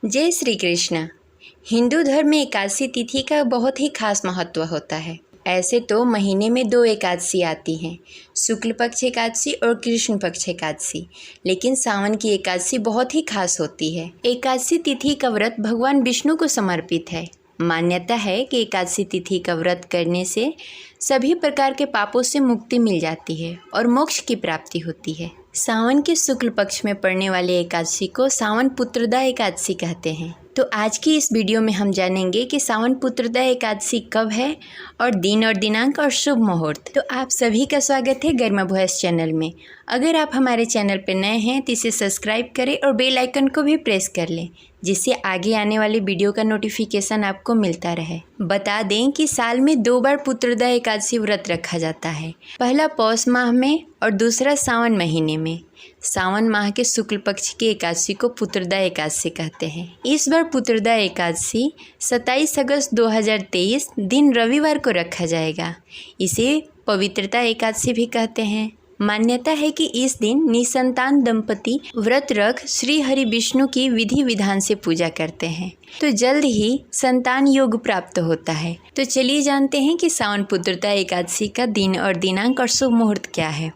जय श्री कृष्ण। हिंदू धर्म में एकादशी तिथि का बहुत ही खास महत्व होता है। ऐसे तो महीने में 2 एकादशी आती हैं, शुक्ल पक्ष एकादशी और कृष्ण पक्ष एकादशी, लेकिन सावन की एकादशी बहुत ही खास होती है। एकादशी तिथि का व्रत भगवान विष्णु को समर्पित है। मान्यता है कि एकादशी तिथि का व्रत करने से सभी प्रकार के पापों से मुक्ति मिल जाती है और मोक्ष की प्राप्ति होती है। सावन के शुक्ल पक्ष में पड़ने वाले एकादशी को सावन पुत्रदा एकादशी कहते हैं। तो आज की इस वीडियो में हम जानेंगे कि सावन पुत्रदा एकादशी कब है और दिन और दिनांक और शुभ मुहूर्त। तो आप सभी का स्वागत है गरिमा वॉइस चैनल में। अगर आप हमारे चैनल पर नए हैं तो इसे सब्सक्राइब करें और बेल आइकन को भी प्रेस कर लें, जिससे आगे आने वाली वीडियो का नोटिफिकेशन आपको मिलता रहे। बता दें कि साल में 2 बार पुत्रदा एकादशी व्रत रखा जाता है, पहला पौष माह में और दूसरा सावन महीने में। सावन माह के शुक्ल पक्ष की एकादशी को पुत्रदा एकादशी कहते हैं। इस बार पुत्रदा एकादशी 27 अगस्त 2023 दिन रविवार को रखा जाएगा। इसे पवित्रता एकादशी भी कहते हैं। मान्यता है कि इस दिन निसंतान दंपति व्रत रख श्री हरि विष्णु की विधि विधान से पूजा करते हैं तो जल्द ही संतान योग प्राप्त होता है। तो चलिए जानते हैं कि सावन पुत्रदा एकादशी का दिन और दिनांक और शुभ मुहूर्त क्या है।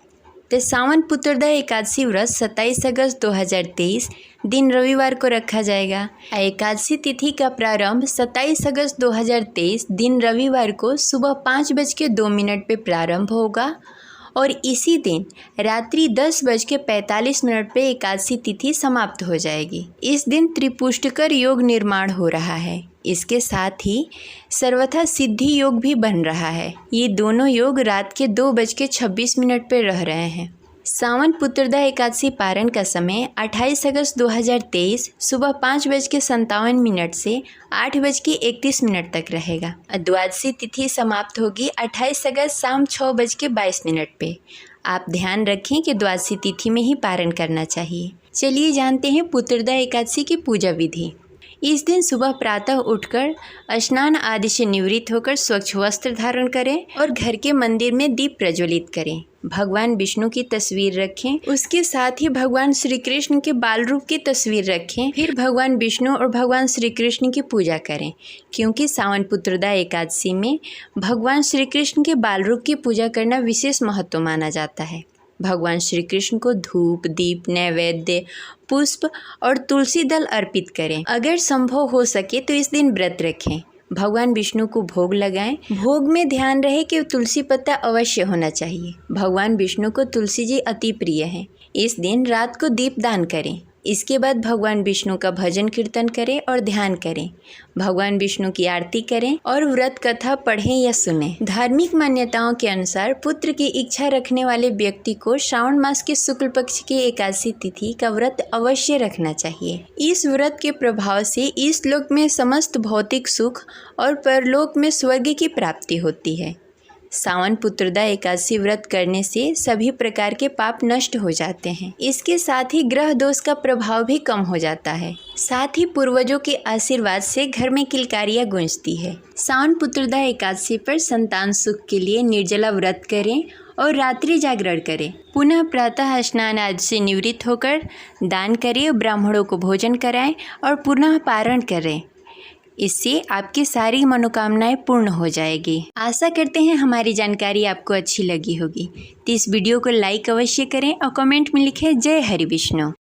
तो सावन पुत्रदा एकादशी व्रत 27 अगस्त 2023 दिन रविवार को रखा जाएगा। एकादशी तिथि का प्रारंभ 27 अगस्त 2023 दिन रविवार को सुबह 5:02 पे प्रारंभ होगा और इसी दिन रात्रि 10:45 पे एकादशी तिथि समाप्त हो जाएगी। इस दिन त्रिपुष्टकर योग निर्माण हो रहा है। इसके साथ ही सर्वथा सिद्धि योग भी बन रहा है। ये दोनों योग रात के 2:26 पे रह रहे हैं। सावन पुत्रदा एकादशी पारण का समय 28 अगस्त 2023 सुबह 5:57 से 8:31 तक रहेगा। द्वादशी तिथि समाप्त होगी 28 अगस्त शाम 6:22 पे। आप ध्यान रखें कि द्वादशी तिथि में ही पारण करना चाहिए। चलिए जानते हैं पुत्रदा एकादशी की पूजा विधि। इस दिन सुबह प्रातः उठकर स्नान आदि से निवृत्त होकर स्वच्छ वस्त्र धारण करें और घर के मंदिर में दीप प्रज्वलित करें। भगवान विष्णु की तस्वीर रखें, उसके साथ ही भगवान श्री कृष्ण के बाल रूप की तस्वीर रखें। फिर भगवान विष्णु और भगवान श्री कृष्ण की पूजा करें, क्योंकि सावन पुत्रदा एकादशी में भगवान श्री कृष्ण के बाल रूप की पूजा करना विशेष महत्व माना जाता है। भगवान श्री कृष्ण को धूप, दीप, नैवेद्य, पुष्प और तुलसी दल अर्पित करें। अगर संभव हो सके तो इस दिन व्रत रखें। भगवान विष्णु को भोग लगाएं। भोग में ध्यान रहे कि तुलसी पत्ता अवश्य होना चाहिए। भगवान विष्णु को तुलसी जी अति प्रिय हैं। इस दिन रात को दीप दान करें। इसके बाद भगवान विष्णु का भजन कीर्तन करें और ध्यान करें। भगवान विष्णु की आरती करें और व्रत कथा पढ़ें या सुनें। धार्मिक मान्यताओं के अनुसार पुत्र की इच्छा रखने वाले व्यक्ति को श्रावण मास के शुक्ल पक्ष की एकादशी तिथि का व्रत अवश्य रखना चाहिए। इस व्रत के प्रभाव से इस लोक में समस्त भौतिक सुख और परलोक में स्वर्ग की प्राप्ति होती है। सावन पुत्रदा एकादशी व्रत करने से सभी प्रकार के पाप नष्ट हो जाते हैं। इसके साथ ही ग्रह दोष का प्रभाव भी कम हो जाता है। साथ ही पूर्वजों के आशीर्वाद से घर में किलकारियां गूंजती है। सावन पुत्रदा एकादशी पर संतान सुख के लिए निर्जला व्रत करें और रात्रि जागरण करें। पुनः प्रातः स्नान आदि से निवृत्त होकर दान करें, ब्राह्मणों को भोजन कराएं और पुनः पारण करें। इससे आपकी सारी मनोकामनाएं पूर्ण हो जाएगी। आशा करते हैं हमारी जानकारी आपको अच्छी लगी होगी। तो इस वीडियो को लाइक अवश्य करें और कमेंट में लिखें जय हरि विष्णु।